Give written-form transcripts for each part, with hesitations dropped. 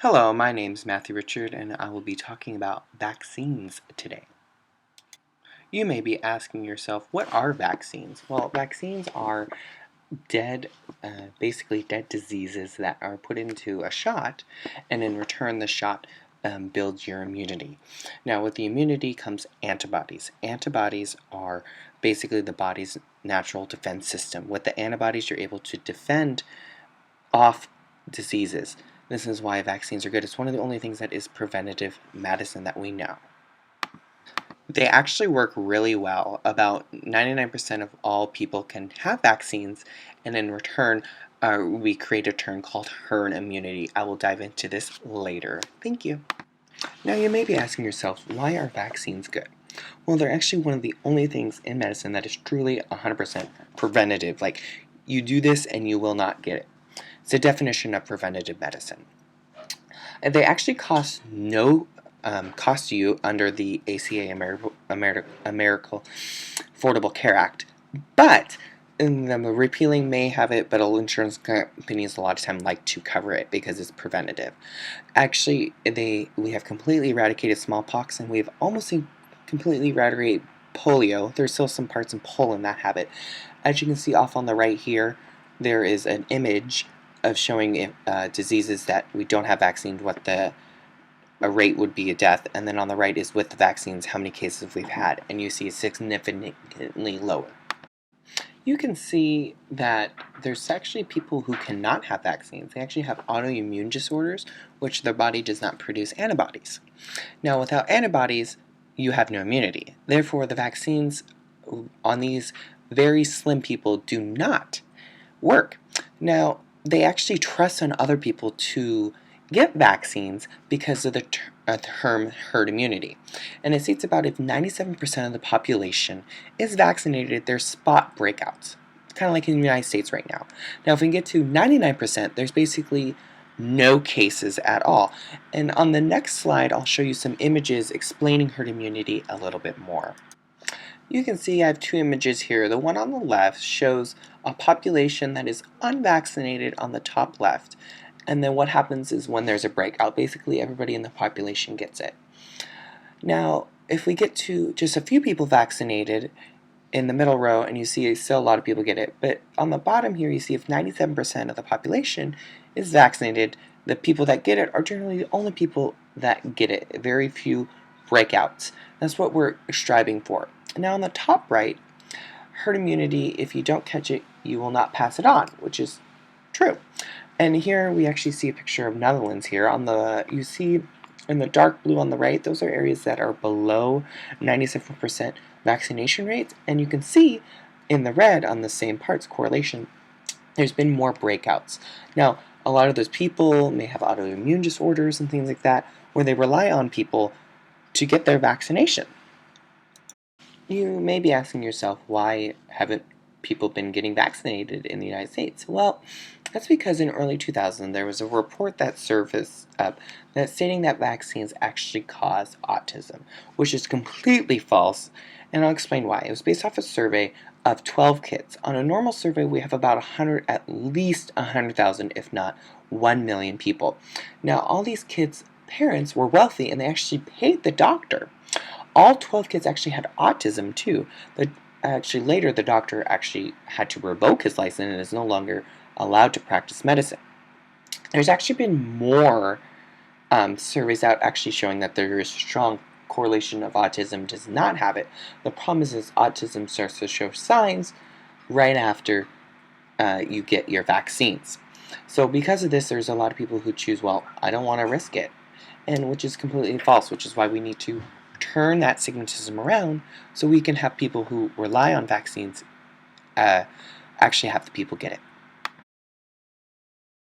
Hello, my name is Matthew Richard, and I will be talking about vaccines today. You may be asking yourself, what are vaccines? Well, vaccines are dead, basically dead diseases that are put into a shot, and in return, the shot builds your immunity. Now, with the immunity comes antibodies. Antibodies are basically the body's natural defense system. With the antibodies, you're able to defend off diseases. This is why vaccines are good. It's one of the only things that is preventative medicine that we know. They actually work really well. About 99% of all people can have vaccines, and in return, we create a term called herd immunity. I will dive into this later. Thank you. Now, you may be asking yourself, why are vaccines good? Well, they're actually one of the only things in medicine that is truly 100% preventative. Like, you do this and you will not get it. It's the definition of preventative medicine. And they actually cost you under the ACA, American Affordable Care Act. But the repealing may have it, but insurance companies a lot of time like to cover it because it's preventative. Actually, we have completely eradicated smallpox, and we've almost completely eradicated polio. There's still some parts in Poland that have it. As you can see off on the right here, there is an image of showing diseases that we don't have vaccines, what the rate would be a death, and then on the right is with the vaccines, how many cases we've had, and you see significantly lower. You can see that there's actually people who cannot have vaccines. They actually have autoimmune disorders, which their body does not produce antibodies. Now, without antibodies, you have no immunity. Therefore, the vaccines on these very slim people do not work. Now, they actually trust on other people to get vaccines because of the term herd immunity. And it states about if 97% of the population is vaccinated, there's spot breakouts. It's kind of like in the United States right now. Now, if we get to 99%, there's basically no cases at all. And on the next slide, I'll show you some images explaining herd immunity a little bit more. You can see I have two images here. The one on the left shows a population that is unvaccinated on the top left. And then what happens is when there's a breakout, basically everybody in the population gets it. Now, if we get to just a few people vaccinated in the middle row, and you see still a lot of people get it, but on the bottom here you see if 97% of the population is vaccinated, the people that get it are generally the only people that get it, very few breakouts. That's what we're striving for. Now on the top right, herd immunity, if you don't catch it, you will not pass it on, which is true. And here we actually see a picture of Netherlands here. You see in the dark blue on the right, those are areas that are below 97% vaccination rates. And you can see in the red on the same parts, correlation, there's been more breakouts. Now, a lot of those people may have autoimmune disorders and things like that, where they rely on people to get their vaccination. You may be asking yourself, why haven't people been getting vaccinated in the United States? Well, that's because in early 2000 there was a report that surfaced up that stating that vaccines actually cause autism, which is completely false, and I'll explain why. It was based off a survey of 12 kids. On a normal survey, we have about at least 100,000, if not 1 million people. Now, all these kids' parents were wealthy, and they actually paid the doctor. All 12 kids actually had autism too. Actually, later the doctor actually had to revoke his license and is no longer allowed to practice medicine. There's actually been more surveys out actually showing that there is strong correlation of autism does not have it. The problem is autism starts to show signs right after you get your vaccines. So because of this, there's a lot of people who choose, well, I don't want to risk it, and which is completely false, which is why we need to turn that stigmatism around so we can have people who rely on vaccines actually have the people get it.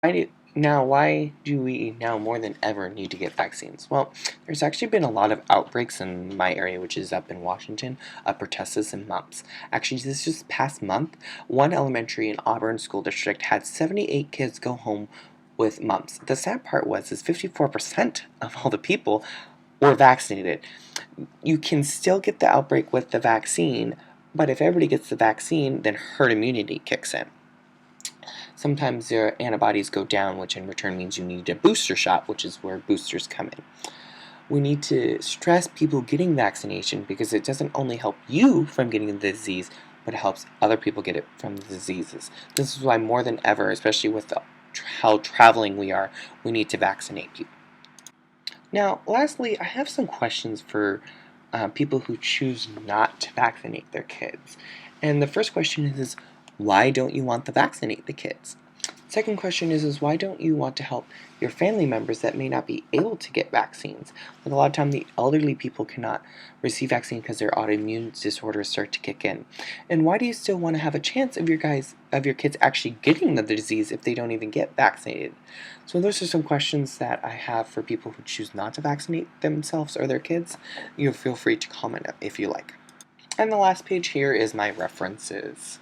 Why do we now more than ever need to get vaccines? Well, there's actually been a lot of outbreaks in my area, which is up in Washington, pertussis and mumps. Actually, this just past month, one elementary in Auburn School District had 78 kids go home with mumps. The sad part was 54% of all the people were vaccinated. You can still get the outbreak with the vaccine, but if everybody gets the vaccine, then herd immunity kicks in. sometimes their antibodies go down, which in return means you need a booster shot, which is where boosters come in. We need to stress people getting vaccination because it doesn't only help you from getting the disease, but it helps other people get it from the diseases. This is why more than ever, especially with how traveling we are, we need to vaccinate people. Now, lastly, I have some questions for people who choose not to vaccinate their kids. And the first question is why don't you want to vaccinate the kids? Second question is why don't you want to help your family members that may not be able to get vaccines? Like a lot of time the elderly people cannot receive vaccine because their autoimmune disorders start to kick in. And why do you still want to have a chance of your kids actually getting the disease if they don't even get vaccinated? So those are some questions that I have for people who choose not to vaccinate themselves or their kids. You feel free to comment if you like. And the last page here is my references.